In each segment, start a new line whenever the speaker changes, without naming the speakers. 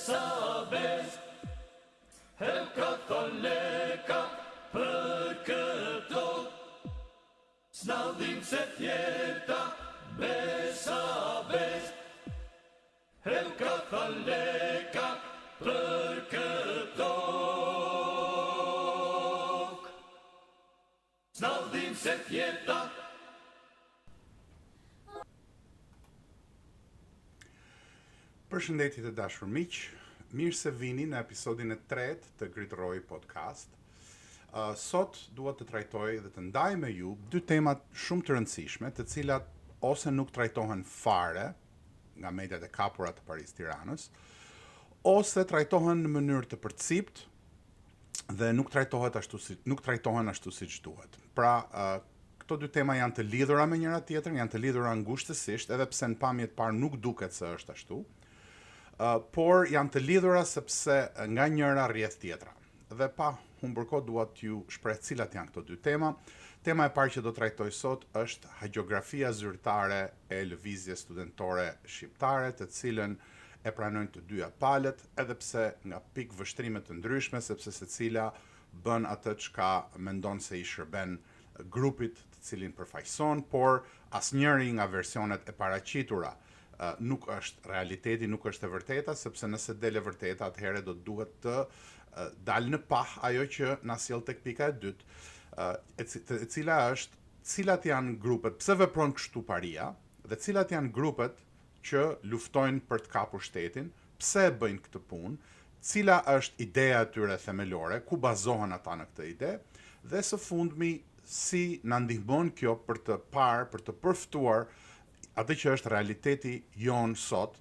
Besabes, el katolika për këto, s'naldim se tjeta. Besabes, el katolika për këto, s'naldim se tjeta.
Përshëndetje të dashur miq, mirë se vini në episodin e 3 të Grit Roy Podcast. Sot dua të trajtoj dhe të ndaj me ju dy temat shumë të rëndësishme, të cilat ose nuk trajtohen fare nga mediat e kapura të Paris Tiranës, ose trajtohen në mënyrë të përcipt dhe nuk trajtohen ashtu siç duhet. Pra, këto dy tema janë të lidhura me njëra tjetrën, janë të lidhura ngushtësisht, edhe pse në pamje të parë nuk duket se është ashtu. Por janë të lidhura sepse nga njëra rrjedh tjetra. Dhe pa humbur kohë dua t'ju shpreh cilat janë këto dy tema. Tema e parë që do trajtoj sot është hagiografia zyrtare e lëvizjes studentore shqiptare, të cilën e pranojnë të dyja palët, edhe pse nga pikë vështrime të ndryshme, sepse secila bën atë çka mendon se i shërben grupit të cilin përfaqëson, por asnjëri nga versionet e paraqitura nuk është realiteti, nuk është e vërteta, sepse nëse del e vërteta, atëherë do duhet të dalë në pah ajo që na sjell tek pika e dytë, e cila është cilat janë grupet, pse vepron kështu paria, dhe cilat janë grupet që luftojnë për të kapur shtetin, pse e bëjnë këtë punë, cila është ideja e tyre themelore, ku bazohen ata në këtë ide, dhe së fundmi si na ndihmon kjo për të parë, për të përftuar atë që është realiteti jon sot,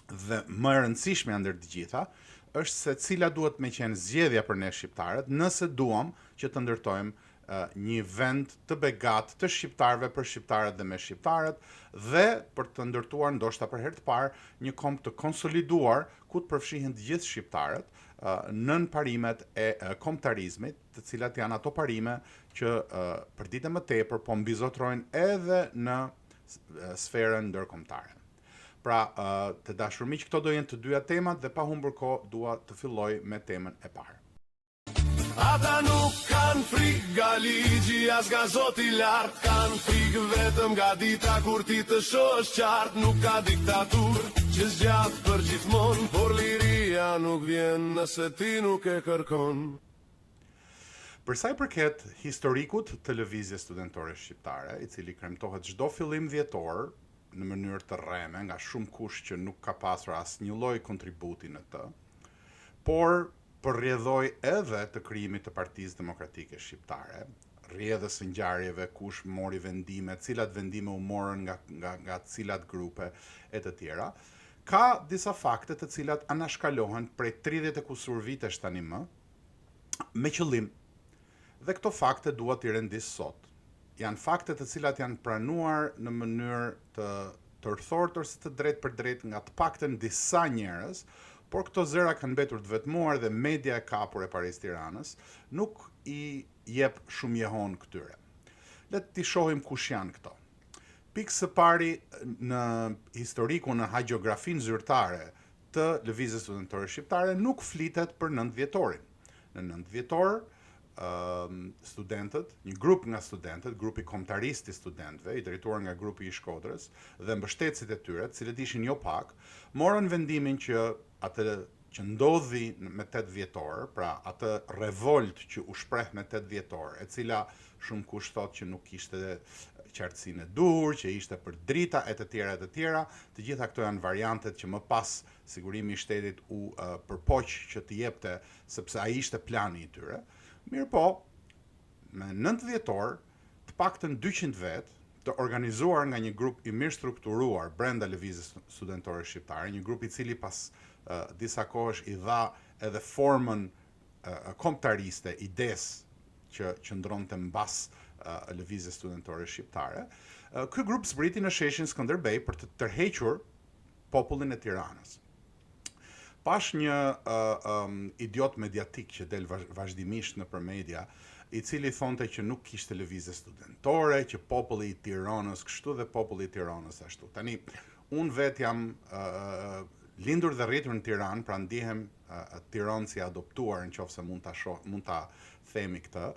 dhe më e rëndësishme ndër të gjitha, është se cila duhet me qenë zgjedhja për ne shqiptarët, nëse duam që të ndërtojmë një vend të begat të shqiptarëve për shqiptarët dhe me shqiptarët, dhe për të ndërtuar ndoshta për herë të parë një komb të konsoliduar ku të përfshihen të gjithë shqiptarët nën parimet e kombëtarizmit, të cilat janë ato parime që për ditë më tepër po mbizotrojnë edhe në sferën ndërkombëtare. Pra, të dashur miq, këto do jenë të dyja temat dhe pa humbur kohë dua të filloj me temën e parë.
Ata nuk kanë frikë nga ligji as nga Zoti i lartë, kanë frikë vetëm nga dita kur ti të shohësh qartë, nuk ka diktaturë që zgjat për gjithmonë, por liria nuk vjen nëse ti nuk e kërkon.
Për sa i përket historikut të lëvizjes studentore shqiptare, i cili kremtohet çdo fillim dhjetor në mënyrë të rreme nga shumë kush që nuk ka pasur asnjë lloj kontributi në të, por përrjedhoi edhe të krijimit të Partisë Demokratike Shqiptare, rrjedhës së ngjarjeve, kush mori vendime, cilat vendime u morën nga cilat grupe e të tjera. Ka disa fakte të cilat anashkalohen prej 30 e kusur vitesh tani më, me qëllim. Dhe këto fakte dua t'i rendis sot. Janë fakte të cilat janë pranuar në mënyrë të tërthortur si të drejtë për drejtë nga të paktën disa njerëz, por këto zëra kanë mbetur të vetmuar dhe media e kapur e Paris Tiranës nuk i jep shumë jehon këtyre. Le të shohim kush janë këto. Pikë së pari në historiku, në hagiografinë zyrtare të lëvizjes studentore shqiptare nuk flitet për 9 vjetorin. Në 9 vjetor studentët, një grup nga studentët, grupi kombëtarist i studentëve, i drejtuar nga grupi i Shkodrës dhe mbështetësit e tyre, të cilët ishin jo pak, morën vendimin që atë që ndodhi me 8 vjetor, pra atë revolt që u shpreh me 8 vjetor, e cila shumë kush thot që nuk kishte qartësinë e duhur, që ishte për drita e të tjera, të gjitha këto janë variantet që më pas sigurimi i shtetit u përpoq që t'i jepte, sepse ai ishte plani i tyre. Mirë po, me 9 vjetor, të paktën 200 vet, të organizuar nga një grup i mirë strukturuar brenda lëvizjes studentore shqiptare, një grup i cili pas disa kohësh i dha edhe formën kombëtariste, ides që qëndronte mbas lëvizjes studentore shqiptare. Ky grup zbriti në sheshin Skënderbej për të tërhequr popullin e Tiranës. Pash një idiot mediatik që del vazhdimisht nëpër media, i cili thonte që nuk kishte lëvizje studentore, që populli i Tiranës kështu dhe populli i Tiranës ashtu. Tani, unë vet jam lindur dhe rritur në Tiranë, pra ndihem tiranësi adoptuar nëse mund ta themi këtë,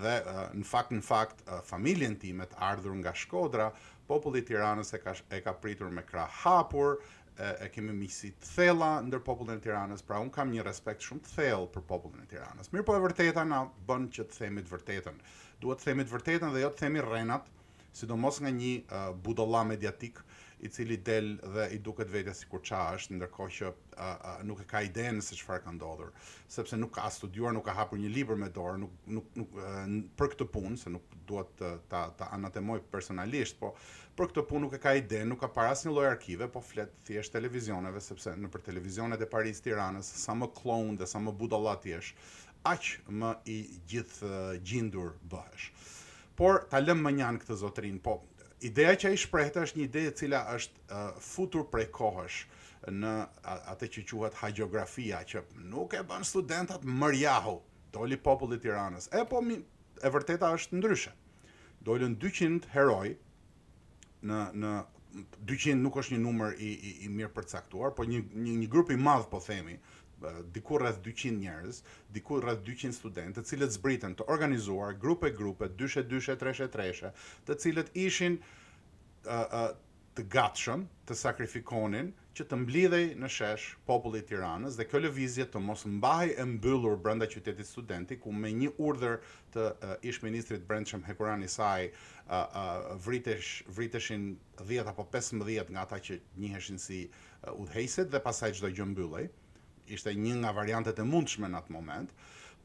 dhe në fakt familjen time të ardhur nga Shkodra, populli i Tiranës e ka pritur me krah hapur, e kemi miqësi të thella ndër popullin e Tiranës, pra unë kam një respekt shumë të thellë për popullin e Tiranës. Mirë po e vërteta na bën që të themi të vërtetën. Duhet të themi të vërtetën dhe jo të themi rrenat, sidomos nga një budolla mediatik i cili del dhe i duket vetes sikur qa është, ndërkohë që nuk e ka idenë se çfarë ka ndodhur, sepse nuk ka studiuar, nuk ka hapur një libër me dorë, nuk për këtë punë, se nuk duhet ta anatemoj personalisht, po për këtë punë nuk e ka idenë, nuk ka para asnjë lloj arkive, po flet thjesht televizioneve, sepse nëpër televizionet e Paris Tiranës, sa më klon dhe sa më budalla ti jesh, aq më i gjithë gjindur bëhesh. Por ta lëm më njanë këtë zotrin, po ideja që ai shprehte është një ide e cila është futur prej kohësh në atë që quhet hagiografia, që nuk e bën studentat mërjahu, doli populli i Tiranës. E vërteta është ndryshe. Dolën 200 heroj në 200 nuk është një numër i mirë përcaktuar, po një grup i madh po themi, diku rreth 200 njerëz, diku rreth 200 studentë, të cilët zbritën të organizuar grupe, dyshe, treshe, të cilët ishin të gatshëm të sakrifikonin që të mblidhej në shesh populli i Tiranës, dhe kjo lëvizje të mos mbahej e mbyllur brenda qytetit studenti, ku me një urdhër të ish-ministrit brendshëm Hekurani Saj vriteshin 10 apo 15 nga ata që njiheshin si udhëheqësit, dhe pastaj çdo gjë mbyllej. Ishte një nga variantet e mundshme në atë moment,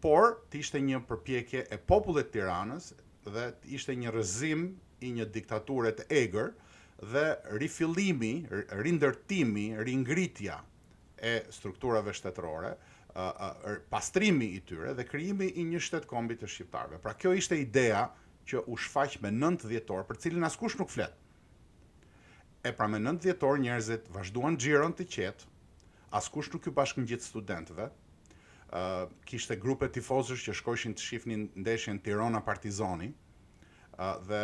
por ishte një përpjekje e popullit të Tiranës dhe ishte një rrëzim i një diktature të egër dhe rifillimi, rindërtimi, ringritja e strukturave shtetërore, pastrimi i tyre dhe krijimi i një shtetkombi të shqiptarëve. Pra kjo ishte ideja që u shfaq me 9 dhjetor, për cilin askush nuk flet. Pra me 9 dhjetor njerëzit vazhduan xhiron të qetë, askush nuk ju bashkëngjit studentëve, kishte grupe tifozësh që shkojshin të shihnin ndeshjen Tirana Partizani, dhe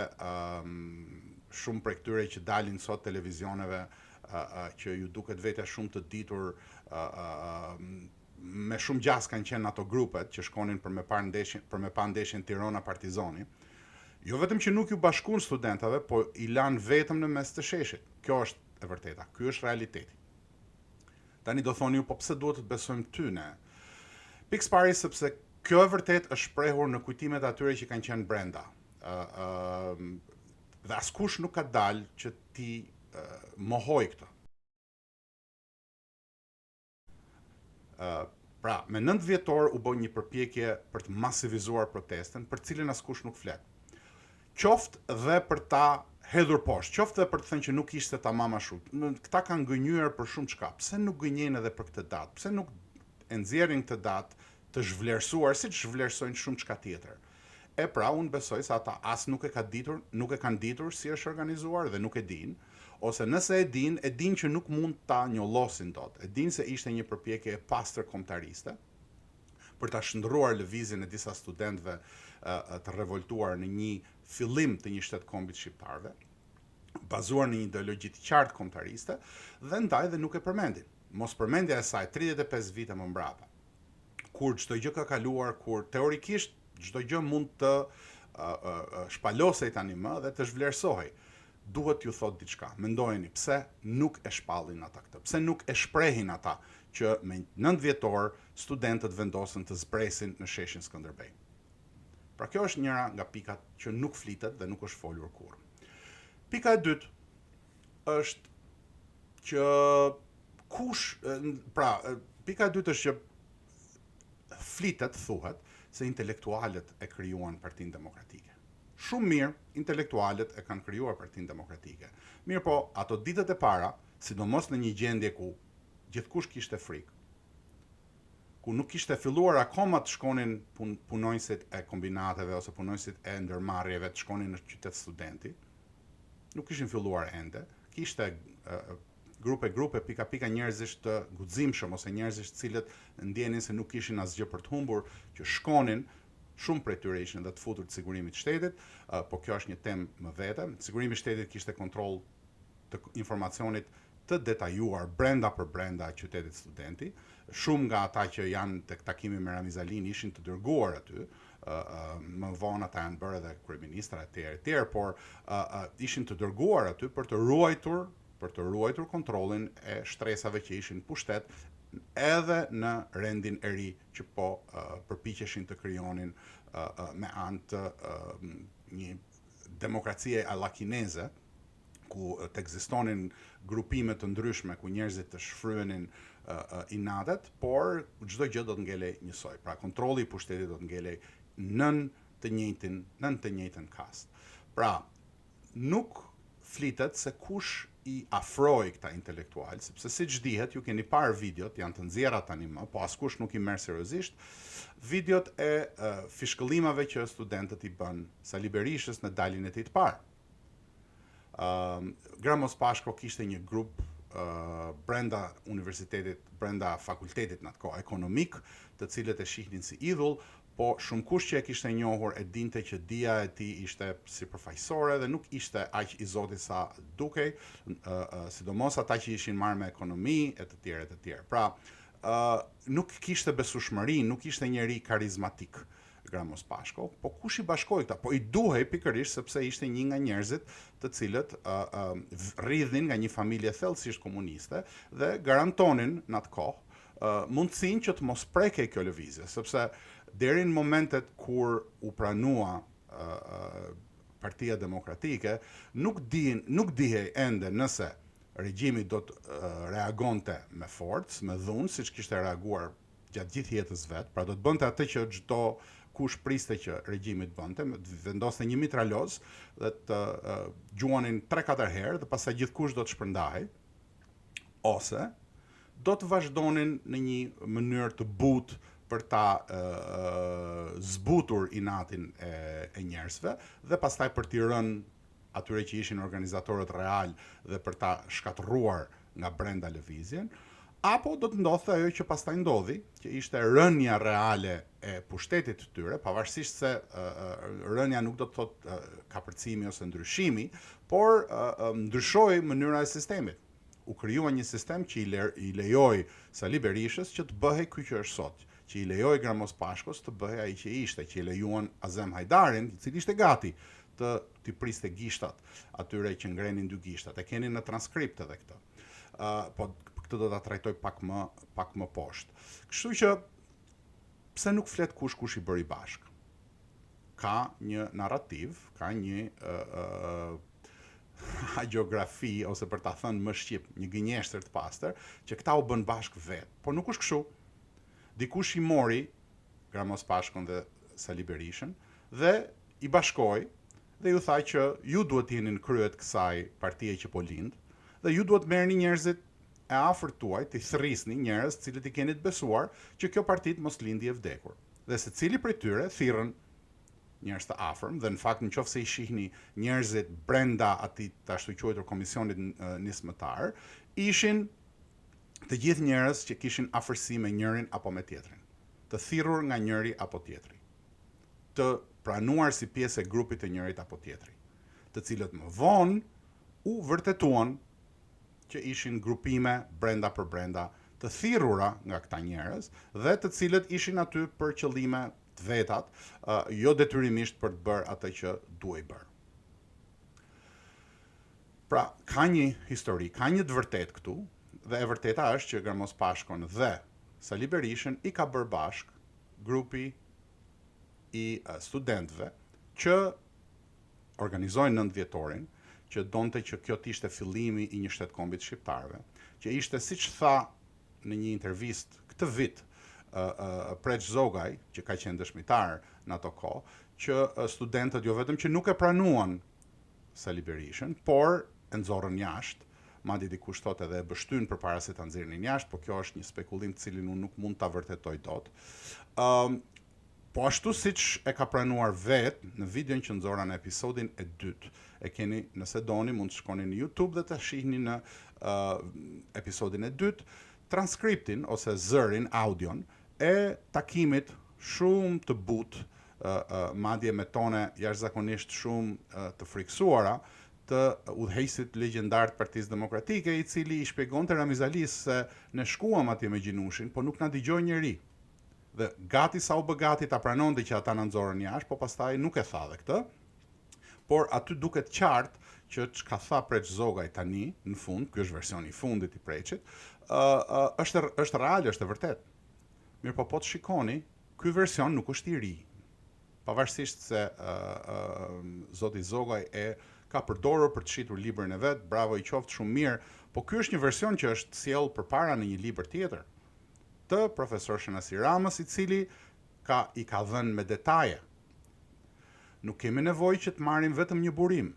shumë prej këtyre që dalin sot televizioneve, që ju duket vete shumë të ditur, me shumë gjas kanë qenë ato grupet që shkonin për me pa ndeshjen Tirana Partizani, jo vetëm që nuk ju bashkuan studentave, po i lanë vetëm në mes të sheshit. Kjo është e vërteta, ky është realiteti. Tani do thoni ju, po pse duhet të besojmë ty ne? Pikës pari sepse kjo e vërtet është shprehur në kujtimet atyre që kanë qenë brenda. Dhe askush nuk ka dalë që ti mohoj këtë. Pra, me 9 dhjetor u bë një përpjekje për të masivizuar protestën, për cilën askush nuk flet. Qoftë dhe për ta hedhur poshtë, qoftë dhe për të thënë që nuk ishte tamam ashtu. Këta kanë gënjur për shumë çka. Pse nuk gënjejnë edhe për këtë datë? Pse nuk e nxjerrin këtë datë të zhvlerësuar, siç zhvlerësojnë shumë çka tjetër? Pra unë besoj se ata as nuk e kanë ditur si është organizuar dhe nuk e dinë, ose nëse e dinë që nuk mund ta njollosin dot. E dinë se ishte një përpjekje e pastër kombëtariste për ta shndruar lëvizjen e disa studentëve të revoltuar në një fillim të një shtetkombit shqiptarëve, bazuar në një ideologji të qartë kombëtariste, dhe ndaj dhe nuk e përmendin. Mos përmendja e saj 35 vite më mbrapa, kur çdo gjë ka kaluar, kur teorikisht çdo gjë mund të shpalosej tani më dhe të zhvlerësohej, duhet ju thot diçka. Mendojeni pse nuk e shpallin ata këtë, pse nuk e shprehin ata që me 9 dhjetor studentët vendosën të zpresin në sheshin Skënderbej. Pra kjo është njëra nga pikat që nuk flitet dhe nuk është folur kurrë. Pika e dytë është që pika e dytë është që flitet, thuhet, se intelektualët e krijuan Partinë Demokratike. Shumë mirë, intelektualët e kanë krijuar Partinë Demokratike. Mirë po, ato ditët e para, sidomos në një gjendje ku gjithkush kishte frikë, ku nuk kishte filluar akoma të shkonin punonjësit e kombinateve ose punonjësit e ndërmarrjeve të shkonin në qytet studenti, nuk kishin filluar ende, kishte grupe, pika njerëzish të guximshëm ose njerëzish të cilët ndjenin se nuk kishin asgjë për të humbur, që shkonin, shumë prej tyre ishin dhe të futur të sigurimit shtetit, po kjo është një temë më vete. Sigurimi i shtetit kishte kontroll të informacionit të detajuar brenda për brenda qytetit studenti. Shumë nga ata që janë tek takimi me Ramiz Alin ishin të dërguar aty, më vonë ata janë bërë edhe kryeministra etj, por ishin të dërguar aty për të ruajtur kontrollin e shtresave që ishin pushtet edhe në rendin e ri që po përpiqeshin të krijonin me anë të një demokracie alla kineze, ku të ekzistonin grupime të ndryshme ku njerëzit të shfryenin inatet, por çdo gjë do të ngelej njësoj. Pra kontrolli i pushtetit do të ngelej nën të njëjtën kast. Pra, nuk flitet se kush i afroi këta intelektual, sepse siç dihet, ju keni parë videot, janë të nxjerra tani më, po askush nuk i merr seriozisht, videot e fishkëllimave që studentët i bën Sali Berishës në daljen e tij të parë. Gramos Pashko kishte një grup brenda universitetit, brenda fakultetit në atë kohë ekonomik, të cilët e shihnin si idhull, po shumë kush që e kishte njohur e dinte që dia e tij ishte si përfaqësore dhe nuk ishte aq i zotit sa dukej, sidomos ata që ishin marrë me ekonomi e të tjerë. Pra, nuk kishte besueshmëri, nuk ishte njeri karizmatik Gramos Pashko, po kush i bashkoi këta? Po i duhej pikërisht sepse ishte një nga njerëzit të cilët rridhin nga një familje thellësisht komuniste dhe garantonin në atë kohë mundësinë që të mos prekej kjo lëvizje, sepse deri në momentet kur u pranua Partia Demokratike, nuk dihej ende nëse regjimi do të reagonte me forcë, me dhunë, siç kishte reaguar gjatë gjithë jetës vet, pra do të bënte atë që çdo kush priste që regjimi të bënte, vendoste një mitraloz dhe të gjuanin 3-4 herë dhe pastaj gjithkush do të shpërndahej, ose do të vazhdonin në një mënyrë të butë për ta zbutur inatin e njerëzve dhe pastaj për t'i rënë atyre që ishin organizatorët real dhe për ta shkatërruar nga brenda lëvizjen, apo do të ndodhte ajo që pastaj ndodhi, që ishte rënja reale e pushtetit të tyre, pavarësisht se rënja nuk do të thotë kapërcimi ose ndryshimi, por ndryshoi mënyra e sistemit. U krijua një sistem që i lejoi Sali Berishës që të bëhej ky që është sot, që i lejoi Gramos Pashkos të bëhej ai që ishte, që i lejuan Azem Hajdarin, i cili ishte gati të priste gishtat atyre që ngrenin 2 gishtat. E keni në transkript edhe këtë. Po këtë do ta trajtoj pak më poshtë. Kështu që pse nuk flet kush i bëri bashk? Ka një narrativ, ka një hagiografi, ose për ta thënë më shqip, një gënjeshtër të pastër, që këta u bën bashk vet. Po nuk është kështu. Dikush i mori Gramos Pashkon dhe Sali Berishën dhe i bashkoi dhe ju tha që ju duhet jeni në kryet kësaj partie që po lind dhe ju duhet merrni njerëzit e afërt tuaj, të thirrni njerëz të cilët i keni të besuar që kjo parti mos lindi e vdekur. Dhe secili prej tyre thirrën njerëz të afërm dhe në fakt nëse i shihni njerëzit brenda atij të ashtu quajtur komisionit nismëtar, ishin të gjithë njerëz që kishin afërsi me njërin apo me tjetrin, të thirrur nga njëri apo tjetri, të pranuar si pjesë e grupit të njërit apo tjetri, të cilët më vonë u vërtetuan që ishin grupime brenda për brenda të thirrura nga këta njerëz dhe të cilët ishin aty për qëllime të vetat, jo detyrimisht për të bërë atë që duhej bërë. Pra, ka një histori, ka një të vërtet këtu, dhe e vërteta është që Gramos Pashkon dhe Sali Berishën i ka bërë bashk grupi i studentëve që organizojnë 9 vjetorin, që donte që kjo të ishte fillimi i një shtetkombit shqiptarëve, që ishte siç tha në një intervistë këtë vit Preç Zogaj, që ka qenë dëshmitar në ato kohë, që studentët jo vetëm që nuk e pranuan Sali Berishën, por e nxorrën jashtë, madje dikush thotë edhe e bështyn përpara se ta nxjerrnin jashtë, por kjo është një spekullim të cilin unë nuk mund ta vërtetoj dot. Po ashtu siç e ka pranuar vetë në videon që nxorra në episodin e 2. E keni, nëse doni, mund të shkoni në YouTube dhe ta shihni në episodin e 2 transkriptin ose zërin, audion e takimit shumë të butë, madje me tone jashtëzakonisht shumë të friksuara, të udhëheqësit legjendar të Partisë Demokratike, i cili i shpjegonte Ramiz Alis se ne shkuam atje me gjinushin, po nuk na dëgjoi njeri. Dhe gati sa u bë gati ta pranonte që ata na nxorën jashtë, po pastaj nuk e tha dhe këtë. Por aty duket qartë që çka tha Preç Zogaj tani në fund, ky është versioni i fundit i Preçit, është real, është e vërtet. Mirë, po të shikoni, ky version nuk është i ri. Pavarësisht se zoti Zogaj ka përdorur për të shitur librin e vet, bravo i qoftë, shumë mirë, po ky është një version që është sjell përpara në një libër tjetër të profesor Shenasi Ramës, i cili i ka dhënë me detaje. Nuk kemi nevojë që të marrim vetëm një burim.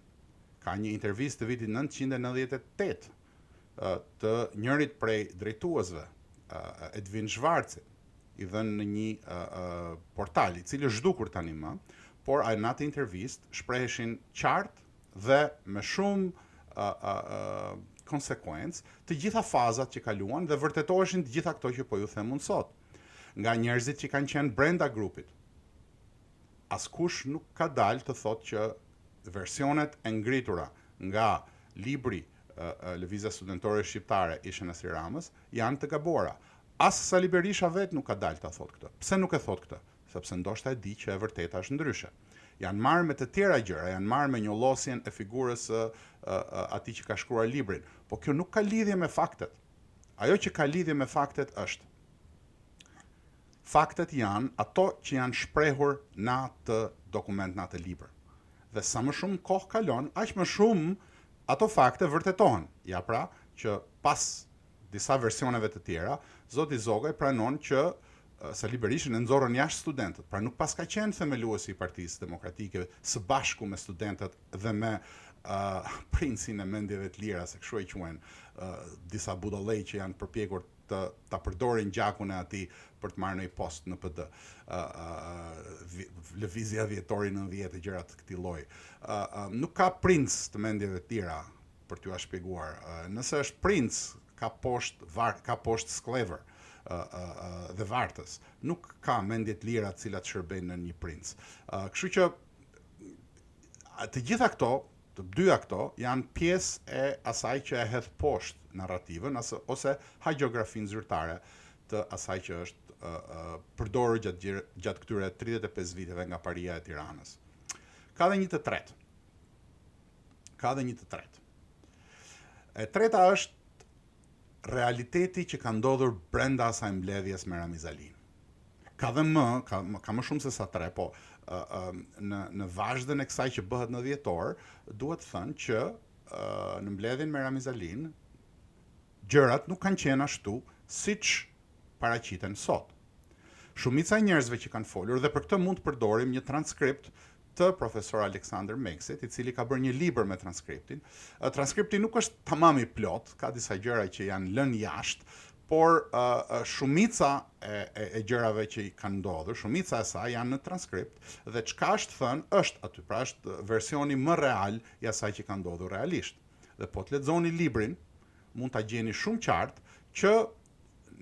Ka një intervistë të vitit 1998 të njërit prej drejtuesve, Edvin Zhvarci, i dhënë në një portal, i cili është zhdukur tani më, por në atë intervistë shpreheshin qartë dhe me shumë konsekuencë të gjitha fazat që kaluan dhe vërtetoheshin të gjitha këto që po ju them unë sot. Nga njerëzit që kanë qenë brenda grupit, askush nuk ka dalë të thotë që versionet e ngritura nga libri Lëvizja Studentore Shqiptare i Shenasi Ramës janë të gabora. As Sali Berisha vet nuk ka dalë ta thotë këtë. Pse nuk e thotë këtë? Sepse ndoshta e di që e vërteta është ndryshe. Janë marrë me të tjera gjëra, janë marrë me njollosjen e figurës atij që ka shkruar librin, po kjo nuk ka lidhje me faktet. Ajo që ka lidhje me faktet është faktet janë ato që janë shprehur në atë dokument, në atë libër. Dhe sa më shumë kohë kalon, aq më shumë ato fakte vërtetohen. Ja pra, që pas disa versioneve të tjera, zoti Zogaj pranon që Sali Berishin e nxorën jashtë studentët, pra nuk pas ka qenë themeluesi i Partisë Demokratike së bashku me studentët dhe me princin e mendjeve të lira, se kështu e quajnë disa budollej që janë përpjekur ta përdorin gjakun e atij për të marrë një post në PD. Lëvizja vjetori 90 e gjëra të këtij lloji. Nuk ka princ të mendjeve të tjera për t'ju shpjeguar. Nëse është princ, ka poshtë sklever dhe vartës. Nuk ka mendje të lira të cilat shërbejnë në një princ. Kështu që të gjitha këto, të dyja këto, janë pjesë e asaj që e hedh poshtë narrativën ose hagiografinë zyrtare të asaj që është përdorur gjatë këtyre 35 viteve nga paria e Tiranës. Ka dhe një të tretë. E treta është realiteti që ka ndodhur brenda asaj mbledhjes me Ramiz Alin. Ka më shumë se sa tre, po në vazhdën e kësaj që bëhet në dhjetor, duhet thënë që në mbledhjen me Ramiz Alin, gjërat nuk kanë qenë ashtu siç paraqiten sot. Shumica e njerëzve që kanë folur, dhe për këtë mund të përdorim një transkript të profesor Aleksandr Meksit, i cili ka bërë një libër me transkriptin. Transkripti nuk është tamam i plot, ka disa gjëra që janë lënë jashtë, por shumica e gjërave që i kanë ndodhur, shumica e saj janë në transkript dhe çka është thënë është aty, pra është versioni më real i asaj që ka ndodhur realisht. Dhe po të lexoni librin, mund ta gjeni shumë qartë që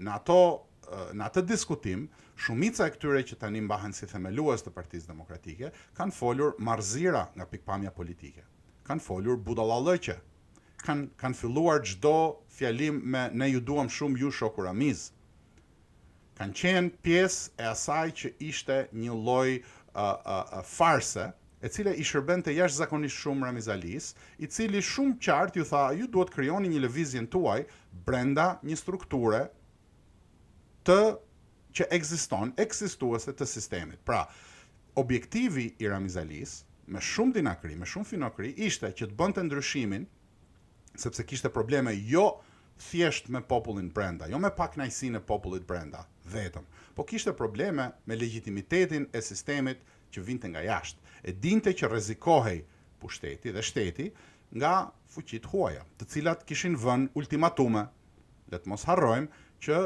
në atë diskutim, shumica e këtyre që tani mbahen si themelues të Partisë Demokratike kanë folur marrëzira nga pikpamja politike. Kanë folur budallallëqe. Kanë filluar çdo fjalim me ne ju duam shumë ju shoku Ramiz. Kanë qenë pjesë e asaj që ishte një lloj farse, e cila i shërbente jashtëzakonisht shumë Ramiz Alis, i cili shumë qartë ju tha, ju duhet krijoni një lëvizjen tuaj brenda një strukture që ekzistuese të sistemit. Pra, objektivi i Ramiz Alis, me shumë dinakri, me shumë finokri, ishte që të bënte ndryshimin, sepse kishte probleme jo thjesht me popullin brenda, jo me pakënaqësinë e popullit brenda, vetëm, po kishte probleme me legjitimitetin e sistemit që vinte nga jashtë. E dinte që rrezikohej pushteti dhe shteti nga fuqitë huaja, të cilat kishin vënë ultimatume. Le të mos harrojmë që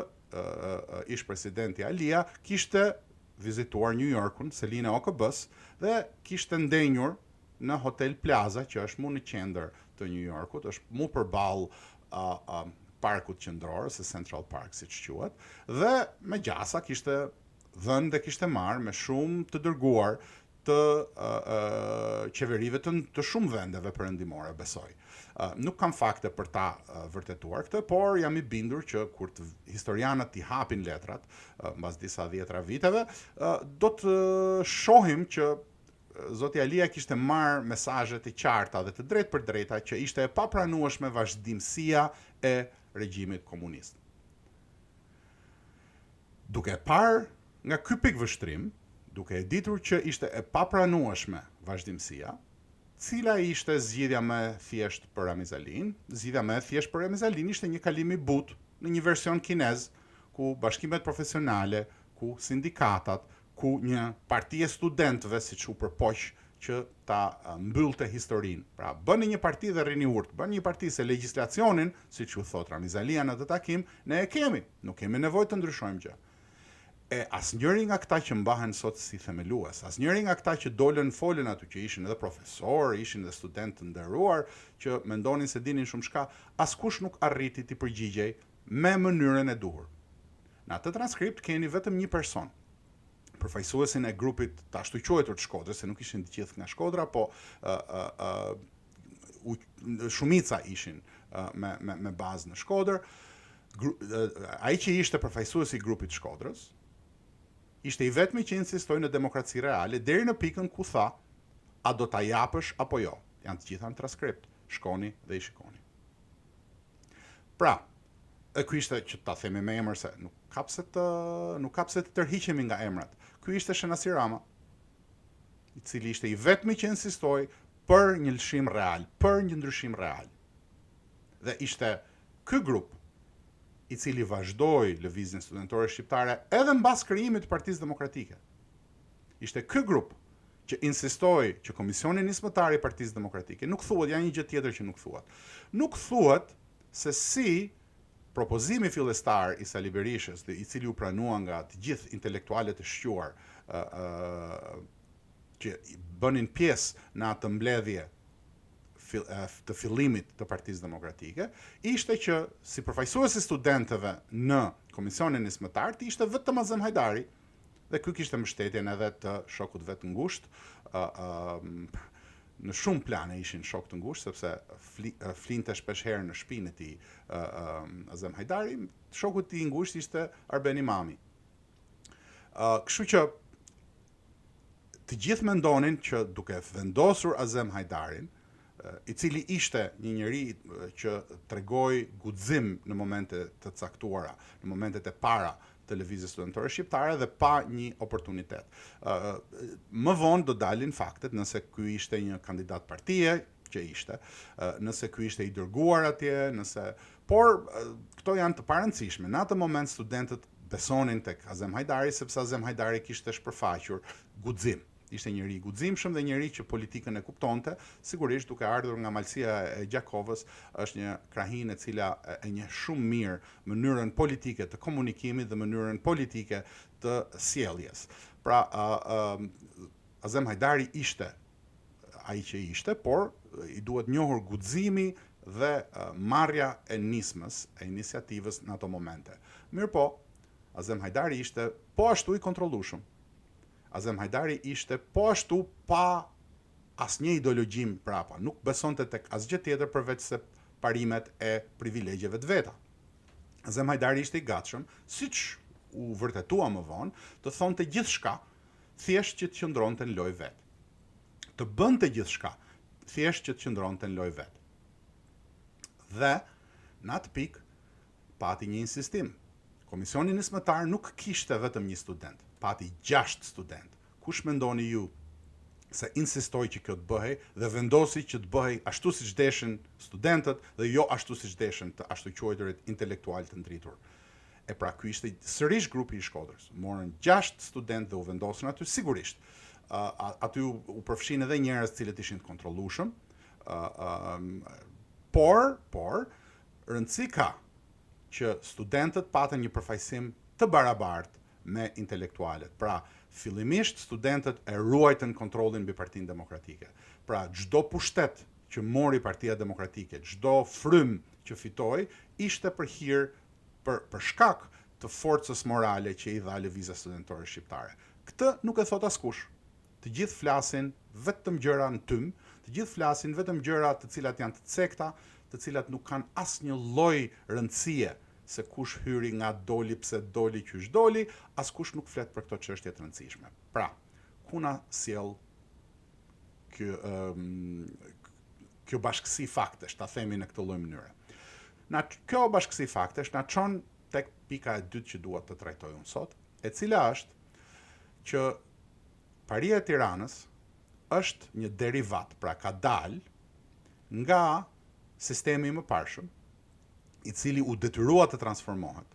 ish presidenti Alia kishte vizituar New Yorkun, selinë e OKB-s, dhe kishte ndenjur në Hotel Plaza, që është mu në qendër të New Yorkut, është mu përballë parkut qendror, ose Central Park siç quhet, dhe me gjasa kishte dhënë dhe kishte marrë me shumë të dërguar të qeverive të shumë vendeve perëndimore, besoj. Nuk kam fakte për ta vërtetuar këtë, por jam i bindur që kur historianët t'i hapin letrat, mbas disa 10 viteve, do të shohim që Zoti Alia kishte marrë mesazhet e qarta dhe të drejtë për drejta që ishte e papranueshme vazhdimësia e regjimit komunist. Duke parë nga ky pikëvështrim, duke e ditur që ishte e papranueshme vazhdimësia, cila ishte zgjidhja më e thjeshtë për Ramiz Alin? Zgjidhja më e thjeshtë për Ramiz Alin ishte një kalim i butë në një version kinez, ku bashkimet profesionale, ku sindikatat, ku një parti e studentëve, siç u përpoq që ta mbyllte historinë. Pra, bëni një parti dhe rrini urt. Bëni një parti se legjislacionin, siç u thot Ramiz Alia në atë takim, ne e kemi. Nuk kemi nevojë të ndryshojmë gjë. E asnjëri nga këta që mbahen sot si themelues, asnjëri nga këta që dolën folën aty, që ishin edhe profesor, ishin edhe student të nderuar, që mendonin se dinin shumë shka, askush nuk arriti t'i përgjigjej me mënyrën e duhur. Në atë transkript keni vetëm një person, përfaqësuesin e grupit të ashtu quajtur të Shkodrës, se nuk ishin të gjithë nga Shkodra, po shumica ishin me bazë në Shkodër. Ai që ishte përfaqësuesi i grupit të Shkodrës, ishte i vetmi që insistoi në demokraci reale deri në pikën ku tha, a do ta japësh apo jo. Janë të gjitha në transkript. Shkoni dhe i shikoni. Pra, ky ishte, që ta themi me emër se nuk kapse të tërhiqemi nga emrat. Ky ishte Shenasi Rama, i cili ishte i vetmi që insistoi për një lëshim real, për një ndryshim real. Dhe ishte ky grup i cili vazhdoi lëvizjen studentore shqiptare edhe mbas krijimit të Partisë Demokratike. Ishte ky grup që insistoi që Komisioni Nismëtar i Partisë Demokratike, nuk thuhet, janë një gjë tjetër që nuk thuhet. Nuk thuhet se si propozimi fillestar i Sali Berishës, i cili u pranua nga të gjithë intelektualët e shquar që bënin pjesë në atë mbledhje të fillimit të Partisë Demokratike, ishte që si përfaqësuesi studentëve në Komisionin Nismëtar ishte vetëm Azem Hajdari, dhe ky kishte mbështetjen edhe të shokut vet të ngushtë, në shumë plane ishin shok të ngushtë, sepse flinte shpeshherë në shtëpinë e tij Azem Hajdari, shoku i tij i ngushtë ishte Arben Imami. Kështu që të gjithë mendonin që duke vendosur Azem Hajdarin, i cili ishte një njeri që tregoi guxim në momente të caktuara, në momentet e para të lëvizjes studentore shqiptare dhe pa një oportunitet. Më vonë do dalin faktet nëse ky ishte një kandidat partie, që ishte, nëse ky ishte i dërguar atje, por këto janë të parëndësishme. Në atë moment studentët besonin tek Azem Hajdari, sepse Azem Hajdari kishte shpërfaqur guxim. Ishte njëri i guximshëm dhe njëri që politikën e kuptonte, sigurisht duke ardhur nga malësia e Gjakovës, është një krahinë e cila e njeh shumë mirë mënyrën politike të komunikimit dhe mënyrën politike të sjelljes. Pra, Azem Hajdari ishte ai që ishte, por i duhet njohur guximi dhe marrja e nismës, e iniciativës në ato momente. Mirëpo, Azem Hajdari ishte po ashtu i kontrollueshëm. Azem Hajdari ishte po ashtu pa asnjë ideologjim prapa, nuk besonte tek asgjë tjetër përveç se parimet e privilegjeve të veta. Azem Hajdari ishte i gatshëm, siç u vërtetua më vonë, të thonte gjithçka, thjesht që të qëndronte në lojë vet. Të bënte gjithçka, thjesht që të qëndronte në lojë vet. Dhe në atë pikë pati një insistim. Komisioni Nismëtar nuk kishte vetëm një student, pati 6 student. Kush mendoni ju se insistoi që kjo të bëhej dhe vendosi që të bëhej ashtu siç deshin studentët dhe jo ashtu siç deshin të ashtu quajturit intelektual të ndritur. E pra ky ishte sërish grupi i Shkodrës. Morën 6 studentë dhe u vendosën aty, sigurisht. Aty u përfshin edhe njerëz të cilët ishin të kontrollueshëm, por rëndësi ka që studentët patën një përfaqësim të barabartë me intelektualet. Pra, fillimisht studentët e ruajtën kontrollin mbi Partinë Demokratike. Pra, çdo pushtet që mori Partia Demokratike, çdo frym që fitoi, ishte për hir për shkak të forcës morale që i dha lëvizja studentore shqiptare. Këtë nuk e thot askush. të gjithë flasin vetëm gjëra në tym, të gjithë flasin vetëm gjëra të cilat janë të cekta, të cilat nuk kanë asnjë lloj rëndësie se kush hyri nga doli, pse doli, qysh doli, askush nuk flet për këto çështje të rëndësishme. Pra, ku na sjell kjo bashkësi faktesh, ta themi në këtë lloj mënyre. Kjo bashkësi faktesh na çon tek pika e dytë që dua të trajtoj unë sot, e cila është që Paria e Tiranës është një derivat, pra ka dalë nga sistemi i mëparshëm, i cili u detyrua të transformohet.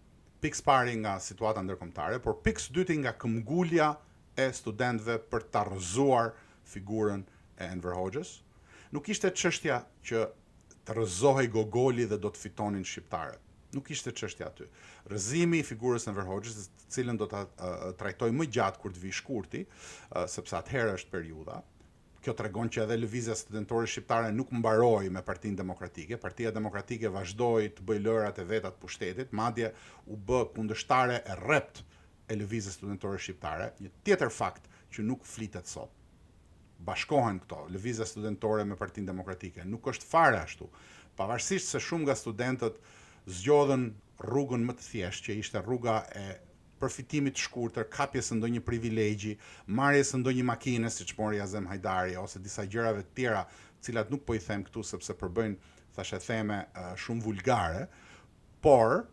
Pikës pari nga situata ndërkombëtare, por pikës dyti nga këmbgulja e studentëve për ta rrëzuar figurën e Enver Hoxhës. Nuk ishte çështja që të rrëzohej Gogoli dhe do të fitonin shqiptarët. Nuk ishte çështja aty. Rrëzimi i figurës Enver Hoxhës, të cilën do ta trajtoj më gjatë kur të vi shkurti, sepse atëherë është periudha. Kjo tregon që edhe lëvizja studentore shqiptare nuk mbaroi me Partinë Demokratike. Partia Demokratike vazhdoi të bëjë lërat e veta të pushtetit, madje u bë kundërshtare e rrept e lëvizjes studentore shqiptare. Një tjetër fakt që nuk flitet sot. Bashkohen këto, lëvizja studentore me Partinë Demokratike. Nuk është fare ashtu. Pavarësisht se shumë nga studentët zgjodhen rrugën më të thjeshtë, që ishte rruga e përfitimit të shkurtër, kapjes së ndonjë privilegji, marrjes së ndonjë makine, siç mori Azem Hajdari, ose disa gjërave të tjera, të cilat nuk po i them këtu sepse përbëjnë, thashë theme, shumë vulgare, por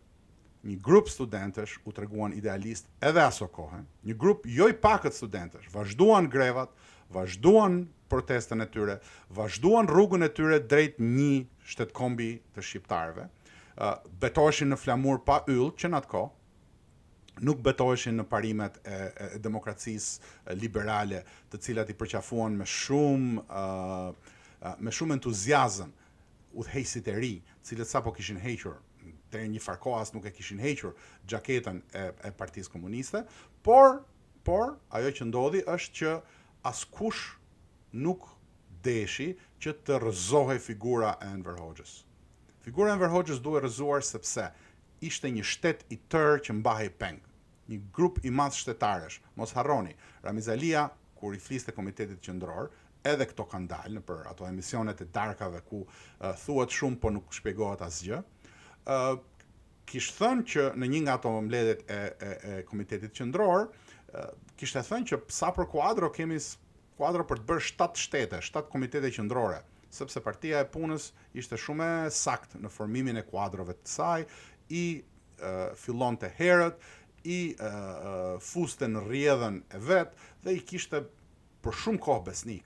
një grup studentësh u treguan idealist edhe aso kohë, një grup jo i pakët studentësh, vazhduan grevat, vazhduan protestën e tyre, vazhduan rrugën e tyre drejt një shtetkombi të shqiptarëve, betoheshin në flamur pa yll, që në atë kohë nuk betoheshin në parimet e demokracisë liberale, të cilat i përqafuan me shumë entuziazëm udhëheqësit e ri, cilët sapo kishin hequr, deri një farë kohë as nuk e kishin hequr xhaketën e Partisë Komuniste, por ajo që ndodhi është që askush nuk deshi që të rrëzohej figura e Enver Hoxhës. Figura e Enver Hoxhës duhet rrëzuar sepse ishte një shtet i tërë që mbahej peng. Një grup i madh shtetarësh. Mos harroni, Ramiz Alia, kur i fliste Komitetit Qendror, edhe këto kanë dalë për ato emisionet e darkave ku thuhet shumë po nuk shpjegohet asgjë. Kishte thënë që në një nga ato mbledhjet e Komitetit Qendror, kishte thënë që sa për kuadro kemi kuadro për të bërë 7 shtete, 7 komitete qendrore, sepse Partia e Punës ishte shumë e saktë në formimin e kuadrove të saj, i fillonte herët, i fuste në rrjedhën e vet dhe i kishte për shumë kohë besnik.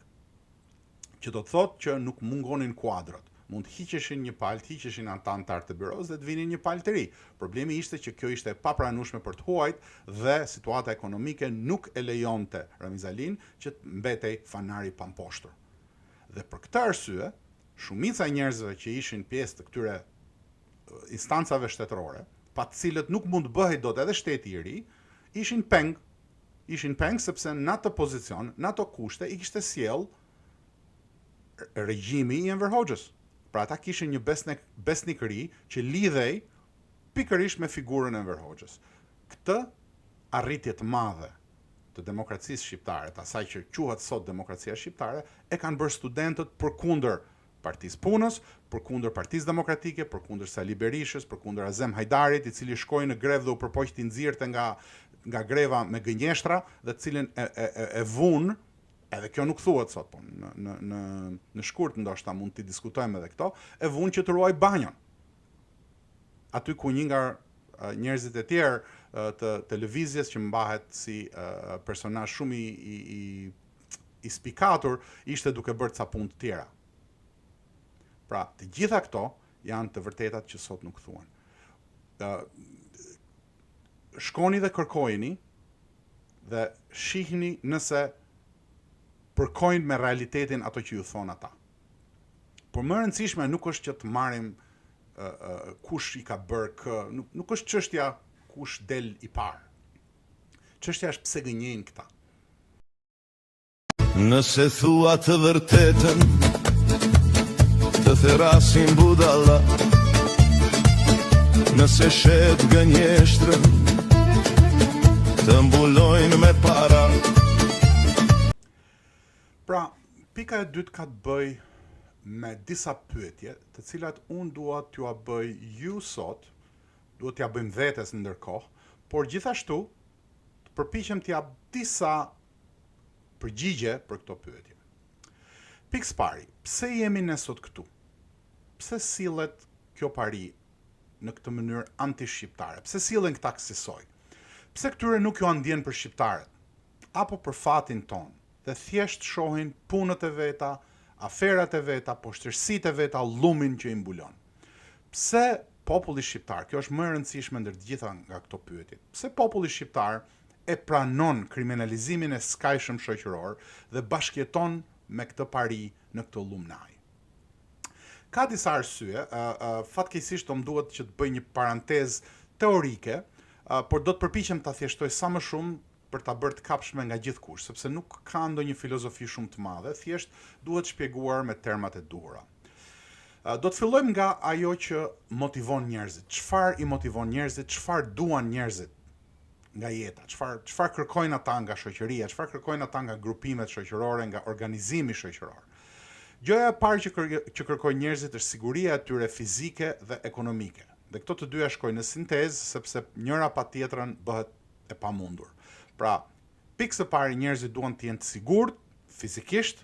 Që do të thotë që nuk mungonin kuadrot. Mund të hiqeshin një palë, të hiqeshin anëtar të byros dhe të vinin një palë të ri. Problemi ishte që kjo ishte papranueshme për të huajt dhe situata ekonomike nuk e lejonte Ramiz Alin që të mbetej fanari pamposhtur. Dhe për këtë arsye, shumica e njerëzve që ishin pjesë të këtyre instancave shtetërore, pa të cilët nuk mund të bëhej dot edhe shteti i ri, ishin peng sepse në atë pozicion, në ato kushte i kishte sjell regjimi i Enver Hoxhës. Pra ata kishin një besnikëri që lidhej pikërisht me figurën e Enver Hoxhës. Këtë arritje të madhe të demokracisë shqiptare, të asaj që quhet sot demokracia shqiptare, e kanë bërë studentët përkundër Partisë Punës, përkundër Partisë Demokratike, përkundër Sali Berishës, përkundër Azem Hajdarit, i cili shkoi në grevë dhe u përpoq të nxirrte nga greva me gënjeshtra, dhe të cilin e vun, edhe kjo nuk thuhet sot, po në shkurt ndoshta mund të diskutojmë edhe këto, e vun që të ruaj banjon. Aty ku një nga njerëzit e tjerë të lëvizjes që mbahet si personazh shumë i spikatur, ishte duke bërë ca punë të tjera. Pra, të gjitha këto janë të vërtetat që sot nuk thuan. Shkoni dhe kërkojini dhe shihni nëse përkojnë me realitetin ato që ju thonë ata. Por më rëndësishme nuk është që të marrim kush i ka bërë kë, nuk është çështja kush del i parë. Çështja është pse gënjejnë këta.
Nëse thua të vërtetën, të therasin budalla, nëse shet gënjeshtrën, të mbulojnë me para.
Pika e dytë ka të bëj me disa pyetje, të cilat unë dua t'ju a bëj ju sot, duhet t'ja bëjmë vetes ndërkohë, por gjithashtu të përpiqem t'ja disa përgjigje për këto pyetje. Pikë pari, pse jemi ne sot këtu? Pse sillet kjo pari në këtë mënyrë anti-shqiptare? Pse sillen këta kësaj? Pse këtyre nuk ju ndjen për shqiptarët? Apo për fatin ton? Dhe thjesht shohin punët e veta, aferat e veta, poshtërsitë e veta, llumin që i mbulon. Pse populli shqiptar, kjo është më e rëndësishme ndër të gjitha nga këto pyetje, pse populli shqiptar e pranon kriminalizimin e skajshëm shoqëror dhe bashkjeton me këtë pari në këtë lumnaj? Ka disa arsye, fatkeqësisht do më duhet që të bëj një parantezë teorike, por do të përpiqem ta thjeshtoj sa më shumë për ta bërë të kapshme nga gjithkush, sepse nuk ka ndonjë filozofi shumë të madhe, thjesht duhet shpjeguar me termat e duhura. Do të fillojmë nga ajo që motivon njerëzit. Çfarë i motivon njerëzit, çfarë duan njerëzit nga jeta, çfarë kërkojnë ata nga shoqëria, çfarë kërkojnë ata nga grupimet shoqërore, nga organizimi shoqëror. Gjëja e parë që kërkojnë njerëzit është siguria e tyre fizike dhe ekonomike. Dhe këto të dyja shkojnë në sintezë, sepse njëra pa tjetrën bëhet e pamundur. Pra, pikë së pari njerëzit duan të jenë të sigurt fizikisht,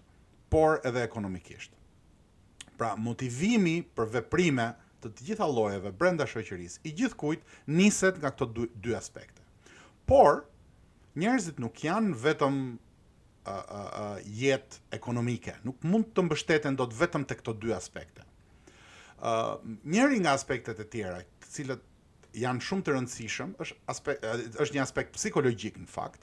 por edhe ekonomikisht. Pra, motivimi për veprime të gjitha llojeve brenda shoqërisë, i gjithkujt niset nga këto dy aspekte. Por, njerëzit nuk janë vetëm jetë ekonomike, nuk mund të mbështeten dot vetëm te këto dy aspekte. Njëri nga aspektet e tjera, të cilët janë shumë të rëndësishëm, është një aspekt psikologjik në fakt,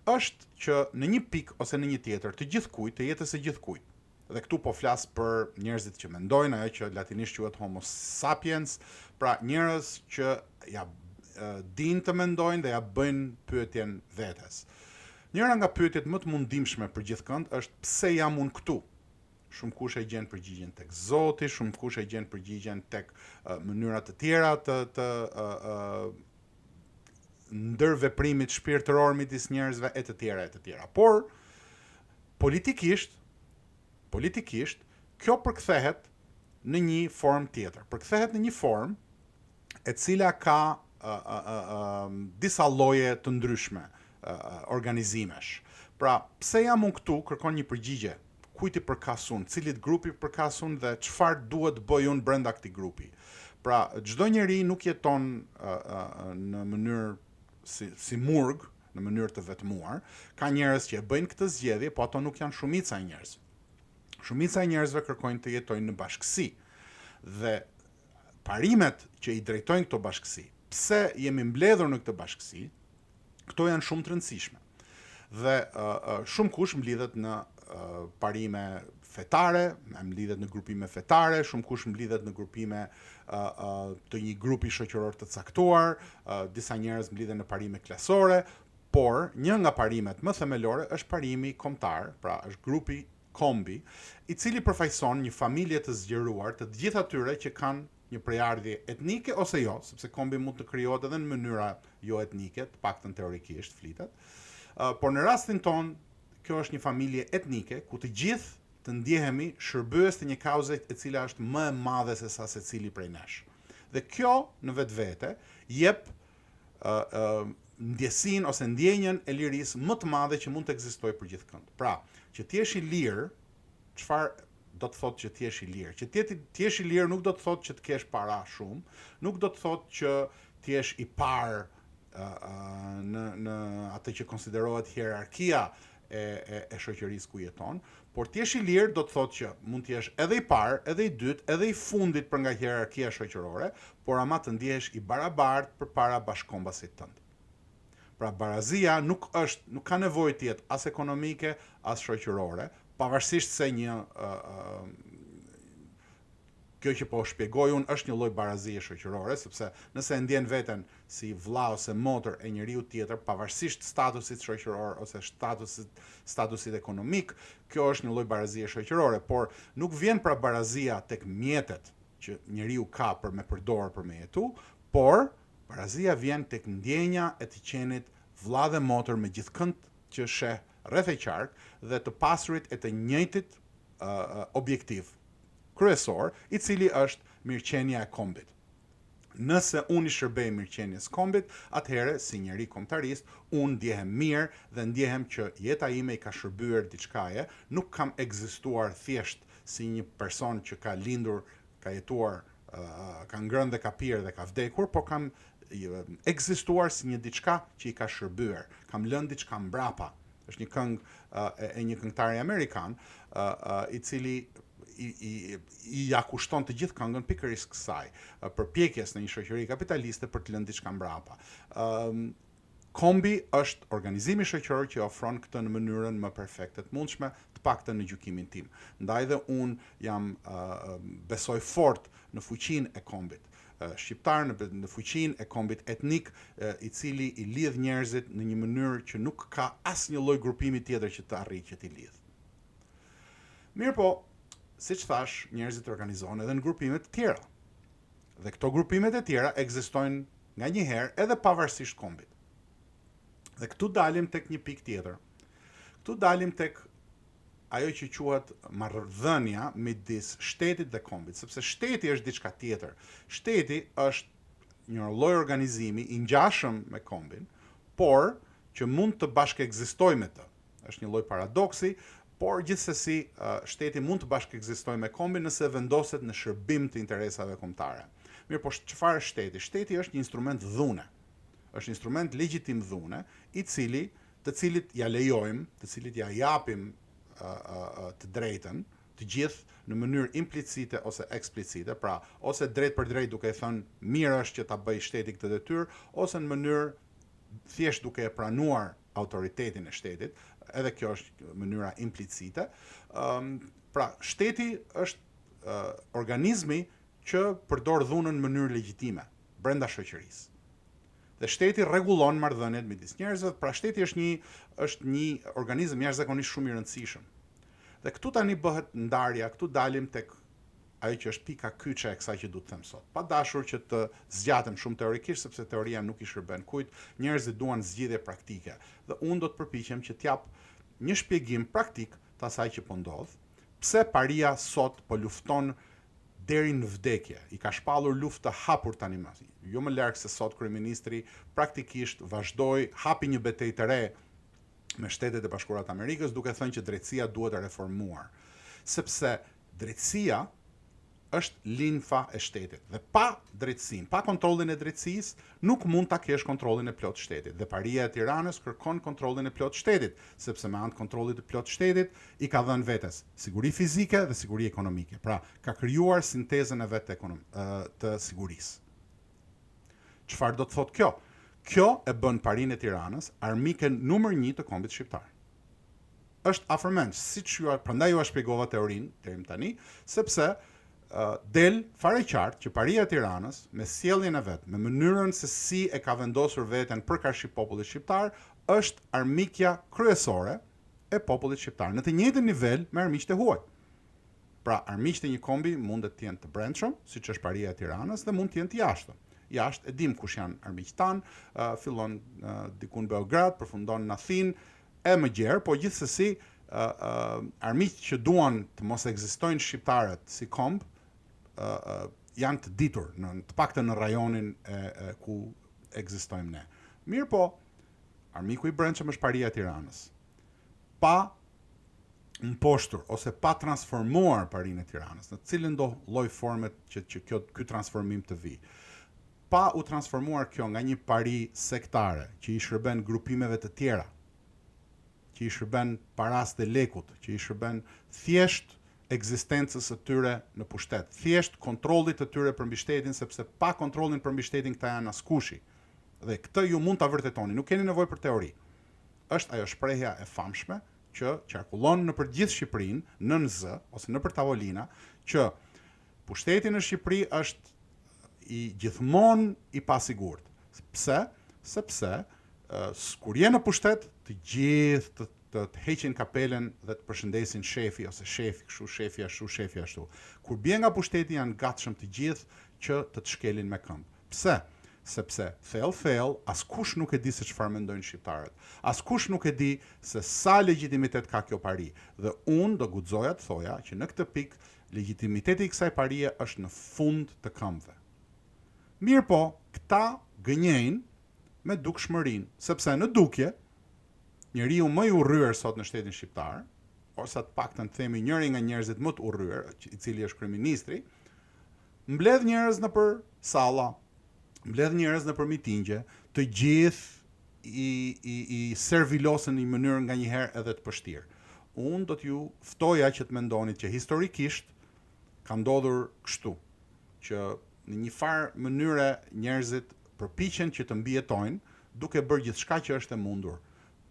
është që në një pikë ose në një tjetër të gjithkujt, të jetës së gjithkujt. Dhe këtu po flas për njerëzit që mendojnë, ajo që latinisht quhet homo sapiens, pra njerëz që dinë të mendojnë dhe ja bëjnë pyetjen vetes. Njëra nga pyetjet më të mundimshme për gjithkënd është pse jam unë këtu? Shumë kush e gjen përgjigjen tek Zoti, shumë kush e gjen përgjigjen tek mënyra të tjera të ndërveprimit shpirtëror midis njerëzve e të tjera e të tjera. Por politikisht kjo përkthehet në një formë tjetër. Përkthehet në një formë e cila ka disa lloje të ndryshme organizimesh. Pra, pse jam unë këtu kërkon një përgjigje. Kujt i përkas unë, cilit grupi përkas unë dhe çfarë duhet bëj unë brenda këtij grupi. Pra, çdo njeri nuk jeton në mënyrë si murg, në mënyrë të vetmuar. Ka njerëz që e bëjnë këtë zgjedhje, po ato nuk janë shumica e njerëzve. Shumica e njerëzve kërkojnë të jetojnë në bashkësi. Dhe parimet që i drejtojnë këto bashkësi, pse jemi mbledhur në këtë bashkësi, këto janë shumë të rëndësishme. Dhe shumë kush mblidhet në parime fetare, mblidhet në grupime fetare, shumë kush mblidhet në grupime të një grupi shoqëror të caktuar, disa njerëz mblidhen në parime klasore, por një nga parimet më themelore është parimi kombëtar, pra është grupi kombi, i cili përfaqëson një familje të zgjeruar të gjithë atyre që kanë një prejardhje etnike ose jo, sepse kombi mund të krijohet edhe në mënyra jo etnike, të paktën teorikisht flitet. Por në rastin ton, kjo është një familje etnike, ku të gjithë të ndjehemi shërbyes të një kauze e cila është më e madhe se sa secili prej nesh. Dhe kjo në vetvete jep ndjesin ose ndjenjen e lirisë më të madhe që mund të ekzistojë për gjithëkënd. Pra, që ti jesh i lirë, çfarë do të thotë që ti jesh i lirë? Që ti jesh i lirë nuk do të thotë që të kesh para shumë, nuk do të thotë që ti jesh i parë në atë që konsiderohet hierarkia e shoqërisë ku jeton, por ti jesh i lirë do të thotë që mund të jesh edhe i parë, edhe i dytë, edhe i fundit për nga hierarkia shoqërore, por ama të ndjehesh i barabartë përpara bashkëkombasit tënd. Pra barazia nuk ka nevojë të jetë as ekonomike, as shoqërore, pavarësisht se kjo që po shpjegoj unë është një lloj barazie shoqërore, sepse nëse e ndjen veten si vlla ose motër e njeriu tjetër, pavarësisht statusit shoqëror ose statusit ekonomik, kjo është një lloj barazie shoqërore, por nuk vjen pra barazia tek mjetet që njeriu ka për me përdorë për me jetu, por barazia vjen tek ndjenja e të qenit vlla dhe motër me gjithkënd që sheh rreth e qark dhe të pasurit e të njëjtit objektiv kryesor, i cili është mirëqenia e kombit. Nëse unë i shërbej mirëqenies kombit, atëherë, si njeri kombëtarist, unë ndjehem mirë dhe ndjehem që jeta ime i ka shërbyer diçkaje, nuk kam ekzistuar thjesht si një person që ka lindur, ka jetuar, ka ngrënë dhe ka pirë dhe ka vdekur, por kam ekzistuar si një diçka që i ka shërbyer, kam lënë diçka mbrapa. Është një këngë e një këngëtari amerikan, i cili i ja kushton të gjithë këngën pikërisht kësaj, përpjekjes në një shoqëri kapitaliste për të lënë diçka mbrapa. Kombi është organizimi shoqëror që ofron këtë në mënyrën më perfekte të mundshme, të paktën në gjykimin tim. Ndaj dhe unë besoj fort në fuqinë e kombit shqiptar, në fuqinë e kombit etnik, i cili i lidh njerëzit në një mënyrë që nuk ka asnjë lloj grupimi tjetër që të arrijë që t'i lidh. Mirë po, siç thash, njerëzit organizohen edhe në grupime të tjera. Dhe këto grupimet e tjera ekzistojnë nganjëherë edhe pavarësisht kombit. Dhe këtu dalim tek një pikë tjetër. Këtu dalim tek ajo që quhet marrëdhënia midis shtetit dhe kombit, sepse shteti është diçka tjetër. Shteti është një lloj organizimi i ngjashëm me kombin, por që mund të bashkëekzistojë me të. Është një lloj paradoksi, por gjithsesi shteti mund të bashkëekzistojë me kombin nëse vendoset në shërbim të interesave kombëtare. Mirë, po çfarë është shteti? Shteti është një instrument dhune. Është një instrument legjitim dhune, të cilit ja lejojmë, të cilit ja japim të drejtën, të gjithë në mënyrë implicite ose eksplicite, pra ose drejt për drejt duke thënë mirë është që ta bëj shteti këtë detyrë, ose në mënyrë thjesht duke e pranuar autoritetin e shtetit, edhe kjo është mënyra implicite. Pra, shteti është organizmi që përdor dhunën në mënyrë legjitime brenda shoqërisë. Dhe shteti rregullon marrëdhëniet midis njerëzve, pra shteti është një organizëm jashtëzakonisht shumë i rëndësishëm. Dhe këtu tani bëhet ndarja, këtu dalim tek ajo që është pika kyçe e kësaj që du të them sot. Pa dashur që të zgjatem shumë teorikisht, sepse teoria nuk i shërben kujt, njerëzit duan zgjidhje praktike. Dhe unë do të përpiqem që t'jap një shpjegim praktik të asaj që po ndodh, pse paria sot po lufton deri në vdekje. I ka shpallur luftë të hapur tani më. Jo më larg se sot kryeministri praktikisht vazhdoi hapi një betejë të re me Shtetet e Bashkuara të Amerikës, duke thënë që drejtësia duhet të reformuar. Sepse drejtësia është linfa e shtetit. Dhe pa drejtësinë, pa kontrollin e drejtësisë, nuk mund ta kesh kontrollin e plot shtetit. Dhe paria e Tiranës kërkon kontrollin e plot shtetit, sepse me anë të kontrollit të plot shtetit i ka dhënë vetes siguri fizike dhe siguri ekonomike. Pra, ka krijuar sintezën e vet të sigurisë. Çfarë do të thotë kjo? Kjo e bën parinë e Tiranës armikën numër 1 të kombit shqiptar. Është afërmend, prandaj ju shpjegova teorinë deri më tani, sepse del fare qartë që paria e Tiranës, me sjelljen e vet, me mënyrën se si e ka vendosur veten përkarshi popullit shqiptar, është armikja kryesore e popullit shqiptar, në të njëjtën nivel me armiqtë e huaj. Pra, armiqtë e një kombi mundet të jenë të brendshëm, siç është paria e Tiranës, dhe mund të jenë të jashtëm. Jashtë e dim kush janë armiqtë tan, fillon diku në Beograd, përfundon në Athinë, e më gjerë, po gjithsesi armiqtë që duan të mos ekzistojnë shqiptarët si komb, janë të ditur, të paktën në rajonin ku ekzistojmë ne. Mirë po, armiku i brendshëm është paria e Tiranës. Pa mposhtur ose pa transformuar parinë e Tiranës, në cilën do lloj forme që ky transformim të vi. Pa u transformuar kjo nga një pari sektare që i shërben grupimeve të tjera, që i shërben paras dhe lekut, që i shërben thjesht ekzistencës së tyre në pushtet, thjesht kontrollit të tyre për mbi shtetin, sepse pa kontrollin për mbi shtetin këta janë askushi. Dhe këtë ju mund ta vërtetoni, nuk keni nevojë për teori. Është ajo shprehja e famshme që qarkullon nëpër gjithë Shqipërinë, nën Z ose nëpër tavolina, që pushteti në Shqipëri është i gjithmonë i pasigurt. Pse? Sepse kur je në pushtet, të gjithë të heqin kapelen dhe të përshëndesin shefi ose shefi kështu, shefi ashtu, shefi ashtu. Kur bie nga pushteti janë gatshëm të gjithë që të shkelin me këmbë. Pse? sepse thellë, askush nuk e di se çfarë mendojnë shqiptarët. Askush nuk e di se sa legjitimitet ka kjo pari. Dhe unë do guxoja të thoja që në këtë pikë legitimiteti i kësaj parie është në fund të këmbëve. Mirë po, këta gënjejnë me dukshmërinë, sepse në dukje, njeriu më i urryer sot në shtetin shqiptar, ose të paktën të themi njëri nga njerëzit më të urryer, i cili është kryeministri, mbledh njerëz nëpër salla, mbledh njerëz nëpër mitingje, të gjithë i servilosen në një mënyrë nganjëherë edhe të vështirë. Unë do t'ju ftoja që të mendonit që historikisht ka ndodhur kështu, që në një farë mënyre njerëzit përpiqen që të mbijetojnë, duke bërë gjithçka që është e mundur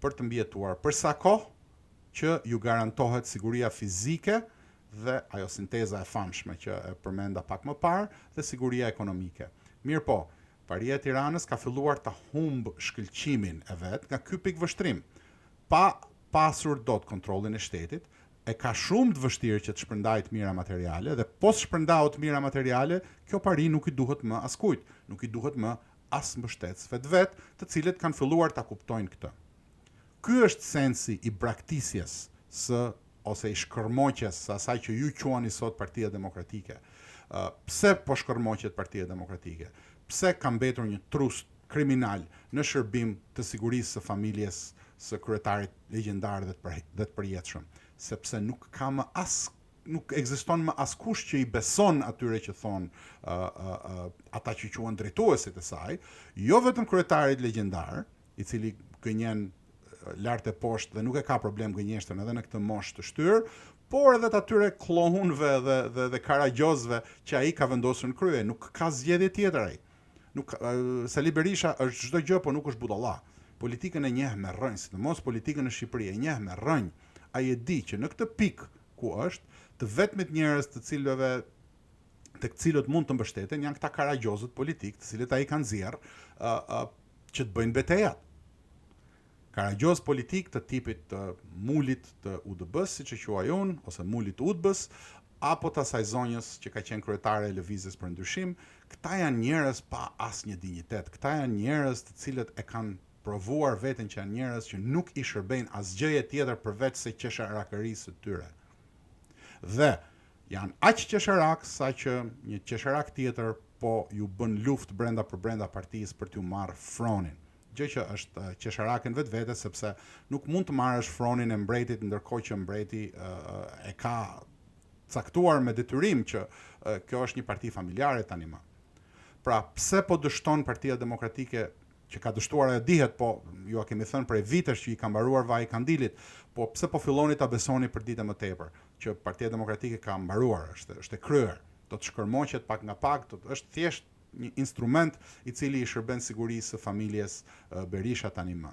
për të mbijetuar për sa kohë që ju garantohet siguria fizike dhe ajo sinteza e famshme që e përmenda pak më parë, dhe siguria ekonomike. Mirë po, paria e Tiranës ka filluar të humbë shkëlqimin e vet nga ky pikëvështrim. Pa pasur dot kontrollin e shtetit, e ka shumë të vështirë që të shpërndajë të mira materiale, dhe pos shpërndau të mira materiale, kjo pari nuk i duhet më askujt, nuk i duhet më as mbështetësve të vet, të cilët kanë filluar ta kuptojnë këtë. Ky është sensi i braktisjes ose i shkërmoqjes së asaj që ju quani sot Partia Demokratike. Pse po shkërmoqet Partia Demokratike? Pse ka mbetur një trust kriminal në shërbim të sigurisë së familjes së kryetarit legjendar dhe të përjetshëm? Sepse nuk ekziston më askush që i beson atyre që thon ata që quhen drejtuesit e saj, jo vetëm kryetarit legjendar, i cili gënjen lart e poshtë dhe nuk e ka problem gënjeshtën edhe në këtë moshë të shtyrë, por edhe të atyre klohunëve dhe karagjozëve që ai ka vendosur në krye. Nuk ka zgjedhje tjetër ai. Sali Berisha është çdo gjë, por nuk është budalla. Politikën e njeh me rrënjë, sidomos politikën në Shqipëri e njeh me rrënjë. Ai e di që në këtë pikë ku është, të vetmit njerëz tek cilët mund të mbështeten janë këta karagjozët politik, të cilët ai ka nxjerr që të bëjnë betejat. Karagjoz politik të tipit të mulit të UDB-s, siç e quaj unë, ose mulit të UDB-s, apo të asaj zonjës që ka qenë kryetare e Lëvizjes për Ndryshim, këta janë njerëz pa asnjë dinjitet. Këta janë njerëz të cilët e kanë provuar veten që janë njerëz që nuk i shërbejnë asgjëje tjetër përveç se qesharakërisë së tyre. Dhe janë aq qesharak sa që një qesharak tjetër po ju bën luftë brenda partisë për t'ju marrë fronin. Gjë që është qesharakën vetvete, sepse nuk mund të marrësh fronin e mbretit ndërkohë që mbreti e ka caktuar me detyrim që kjo është një parti familjare tani më. Pra, pse po dështon Partia Demokratike, që ka dështuar e dihet, po ju a kemi thënë prej vitesh që i ka mbaruar vaji kandilit, po pse po filloni ta besoni për ditë më tepër që Partia Demokratike ka mbaruar, është e kryer, do të shkërmoqet pak nga pak, është thjesht një instrument i cili i shërben sigurisë së familjes Berisha tani më.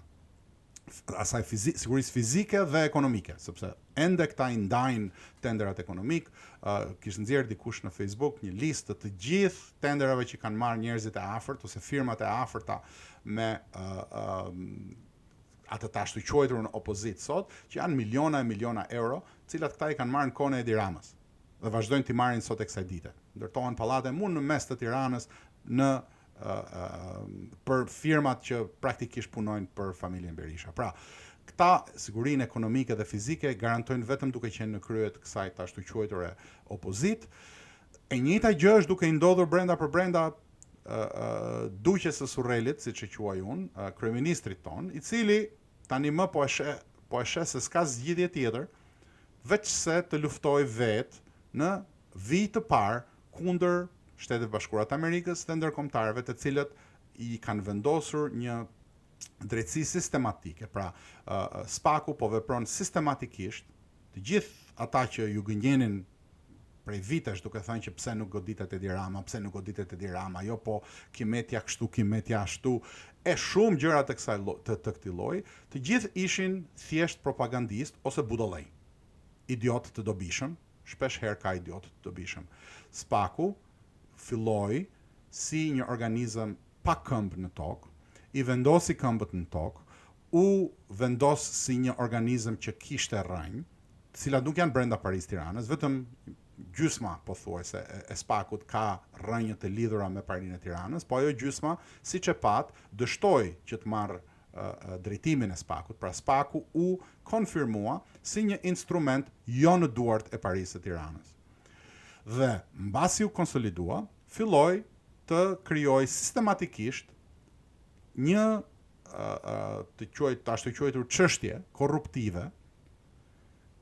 Asaj sigurisë fizike dhe ekonomike, sepse ende këta i ndajnë tenderat ekonomik. Kishte nxjerr dikush në Facebook një listë të gjithë tenderave që kanë marrë njerëzit e afërt ose firmat e afërta me atë të ashtu quajtur në opozit sot, që janë miliona e miliona euro, cilat këta i kanë marrë në kohën e Edi Ramës dhe vazhdojnë t'i marrin sot e kësaj dite. Ndërtohen pallate mund në mes të Tiranës për firmat që praktikisht punojnë për familjen Berisha. Pra, këta sigurinë ekonomike dhe fizike garantojnë vetëm duke qenë në krye të kësaj të ashtu quajture opozit. E njëjta gjë është duke i ndodhur brenda për brenda duqes së Surrelit, siç e quaj unë, kryeministrit ton, i cili tani më po e sheh se s'ka zgjidhje tjetër veç se të luftoj vetë në vit të parë kundër Shtetet Bashkuara të Amerikës dhe ndërkombëtarëve, të cilët i kanë vendosur një drejtësi sistematike. Pra, SPAK-u po vepron sistematikisht, të gjithë ata që ju gënjenin prej vitesh duke thënë që pse nuk goditet Edi Rama, pse nuk goditet Edi Rama, jo po kimetja kështu, kimetja ashtu, e shumë gjëra të këtij lloji, të gjithë ishin thjesht propagandist ose budallëj. Idiot të dobishëm, shpesh herë ka idiot të dobishëm. SPAK-u filloi si një organizëm pa këmbë në tokë, i vendosi këmbët në tokë, u vendos si një organizëm që kishte rrënjë, të cilat nuk janë brenda Paris Tiranës, vetëm gjysma pothuajse e Spakut ka rrënjë të lidhura me Parinë e Tiranës, po ajo gjysma, siç e pat, dështoi që të marrë drejtimin e Spakut. Pra Spaku u konfirmua si një instrument jo në duart e Parisë së Tiranës. Dhe mbasi u konsolidua, filloi të krijojë sistematikisht një ashtu quajtur çështje korruptive,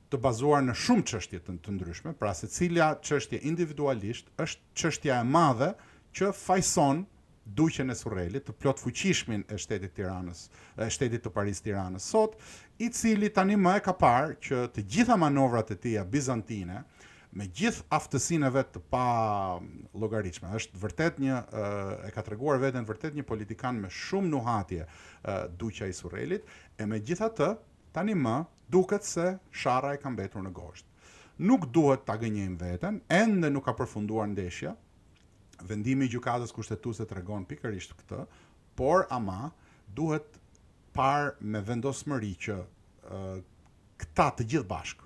të bazuar në shumë çështje të ndryshme, pra secila çështje individualisht është çështja e madhe që fajson duqjen e Surrelit, të plot fuqishmin e shtetit Tiranës, shtetit të Parisë Tiranës sot, i cili tani më e ka parë që të gjitha manovrat e tija bizantine, me gjithë aftësinë e vet të pa llogaritshme, është vërtet një e ka treguar veten vërtet një politikan me shumë nuhatje duqja i Surrelit, e megjithatë tani më duket se sharra e ka mbetur në gosht. Nuk duhet ta gënjejmë veten, ende nuk ka përfunduar ndeshja. Vendimi i gjykatës kushtetuese tregon pikërisht këtë, por ama duhet parë me vendosmëri që këta të gjithë bashkë,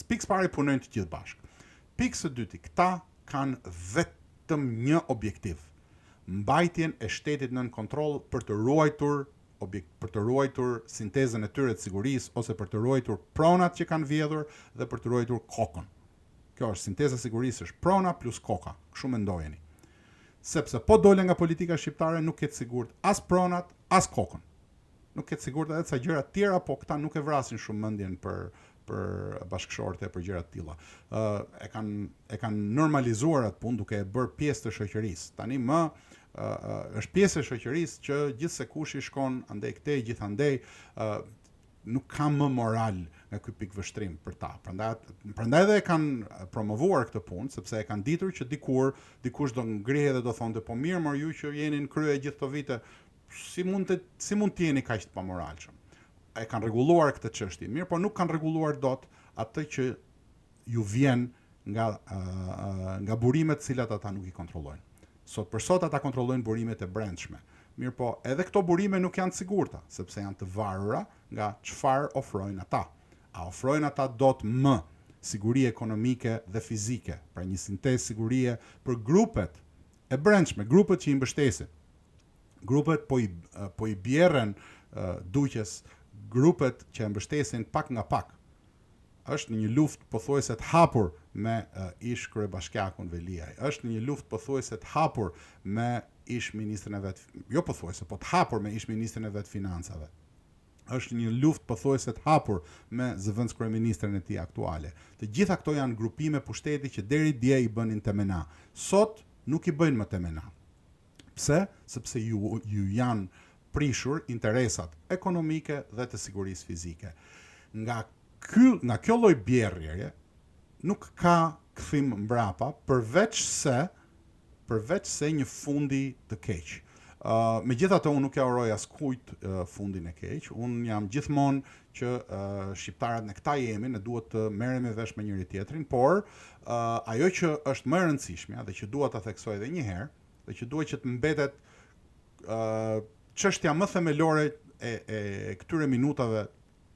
pikë pari punojnë të gjithë bashkë. Pikë së dyti, këta kanë vetëm një objektiv: mbajtjen e shtetit nën kontroll për të ruajtur sintezën e tyre të sigurisë, ose për të ruajtur pronat që kanë vjedhur dhe për të ruajtur kokën. Kjo është sinteza e sigurisë, është prona plus koka, kështu mendojeni. Sepse po dole nga politika shqiptare nuk ketë sigurt as pronat, as kokën. Nuk ketë sigurt edhe ca gjëra të tjera, po këta nuk e vrasin shumë mendjen për bashkëshorte, për gjëra të tilla. E kanë normalizuar atë punë duke e bërë pjesë të shoqërisë. Tani më është pjesë e shoqërisë që gjithse kush i shkon andej këtej, gjithandej nuk ka më moral nga ky pikëvështrim për ta. Prandaj dhe e kanë promovuar këtë punë, sepse e kanë ditur që dikush do ngrihet dhe do thonte, po mirë, mor ju që jeni në krye gjithë këto vite, si mund të jeni kaq të pamoralshëm. E kanë rregulluar këtë çështje, mirë, po nuk kanë rregulluar dot atë që ju vjen nga burimet të cilat ata nuk i kontrollojnë. Sot për sot ata kontrollojnë burimet e brendshme. Mirë, po edhe këto burime nuk janë të sigurta, sepse janë të varura nga çfarë ofrojnë ata. A ofrojnë ata dot më siguri ekonomike dhe fizike, pra një sintezë sigurie për grupet e brendshme, grupet që i mbështesin. Grupet po i bjerren duqjes, grupet që e mbështesin pak nga pak. Është një luftë pothuajse të hapur me ish kryebashkiakun Veliaj. Është një luftë pothuajse të hapur me ish ministrin e vet, jo pothuajse, po të hapur me ish ministrin e vet financave. Është një luftë pothuajse të hapur me zëvendës kryeministrin e tij aktuale. Të gjitha këto janë grupime pushteti që deri dje i bënin temena. Sot nuk i bëjnë më temena. Pse? Sepse ju janë prishur interesat ekonomike dhe të sigurisë fizike. Nga kjo lloj bjerrjeje nuk ka kthim mbrapa përveç se një fundi të keq. Megjithatë unë nuk ja uroj askujt fundin e keq. Unë jam gjithmonë që shqiptarët ne këta jemi, ne duhet të merremi vesh me njëri tjetrin, por ajo që është më e rëndësishmja dhe që dua ta theksoj edhe një herë, dhe që duhet që të mbetet çështja më themelore e këtyre minutave të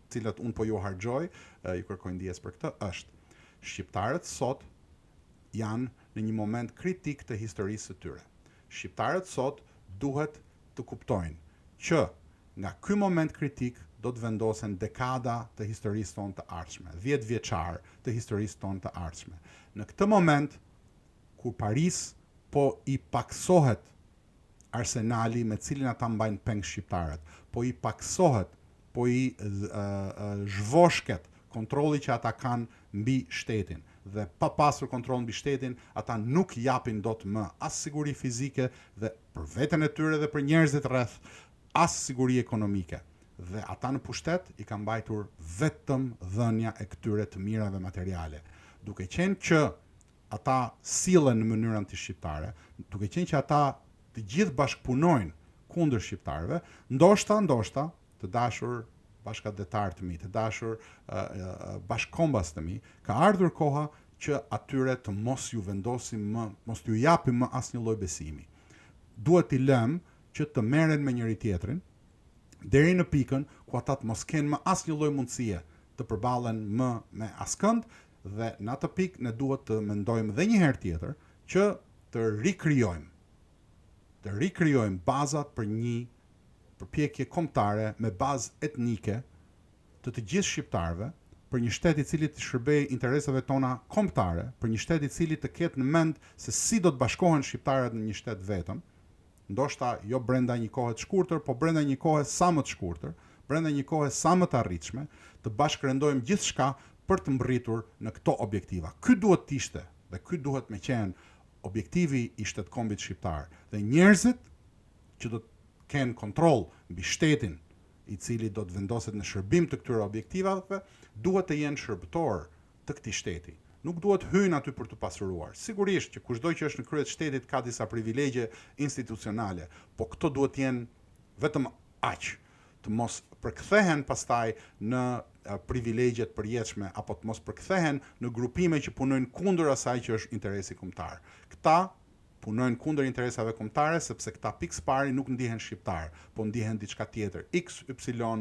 cilat unë po ju harxoj, ju kërkoj ndjes për këtë, është shqiptarët sot janë në një moment kritik të historisë së tyre. Shqiptarët sot duhet të kuptojnë që nga ky moment kritik do të vendosen dekada të historisë tonë të ardhshme, 10 vjeçar të historisë tonë të ardhshme. Në këtë moment, kur Paris po i paksohet arsenali me cilin ata mbajnë peng shqiptarët, po i paksohet, po i zhvoshket kontrolli që ata kanë mbi shtetin, dhe pa pasur kontroll mbi shtetin, ata nuk japin dot më as siguri fizike dhe për veten e tyre dhe për njerëzit rreth, as siguri ekonomike. Dhe ata në pushtet i kanë mbajtur vetëm dhënia e këtyre të mirave materiale. Duke qenë që ata sillen në mënyrë antishqiptare, duke qenë që ata të gjithë bashkëpunojnë kundër shqiptarëve, ndoshta të dashur bashkëdetar të mi, të dashur bashkëkombas të mi, ka ardhur koha që atyre të mos ju vendosim më, mos ju japim më asnjë lloj besimi. Duhet t'i lëm që të merren me njëri tjetrin deri në pikën ku ata të mos kenë më asnjë lloj mundësie të përballen më me askënd Dhe në atë pikë ne duhet të mendojmë edhe një herë tjetër që të rikrijojmë bazat për një përpjekje kombëtare me bazë etnike të gjithë shqiptarëve, për një shtet I cili të shërbejë interesave tona kombëtare, për një shtet I cili të ketë në mend se si do të bashkohen shqiptarët në një shtet vetëm, ndoshta jo brenda një kohe të shkurtër, po brenda një kohe sa më të shkurtër, brenda një kohe sa më të arritshme, të bashkërendojmë gjithçka për të mbërritur në këto objektiva. Ky duhet të ishte dhe ky duhet me qenë objektivi I shtetkombit shqiptar. Dhe njerëzit që do të kenë kontroll mbi shtetin I cili do të vendoset në shërbim të këtyre objektivave, duhet të jenë shërbëtor të këtij shteti. Nuk duhet hyjnë aty për të pasuruar. Sigurisht që kushdo që është në krye të shtetit ka disa privilegje institucionale, po këto duhet të jenë vetëm aq, të mos përkthehen pastaj në privilegjet përjetshme apo të mos përkthehen në grupime që punojnë kundër asaj që është interesi kombëtar. Këta punojnë kundër interesave kombëtare sepse këta pikë pari nuk ndihen shqiptar, po ndihen diçka tjetër. X, Y,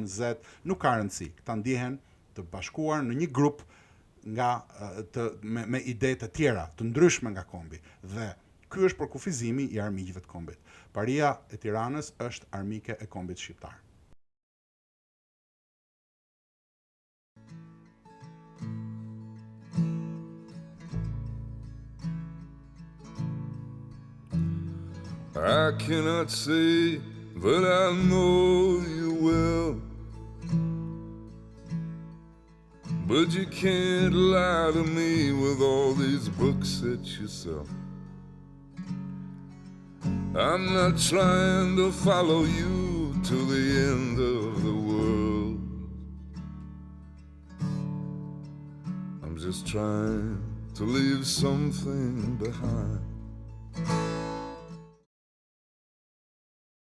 Z nuk ka rëndësi. Këta ndihen të bashkuar në një grup me ide të tjera, të ndryshme nga kombi. Dhe ky është përkufizimi I armiqve të kombit. Paria e Tiranës është armike e kombit shqiptar.
I cannot say that I know you well, but you can't lie to me with all these books that you sell. I'm not trying to follow you to the end of the world. I'm just trying to leave something behind.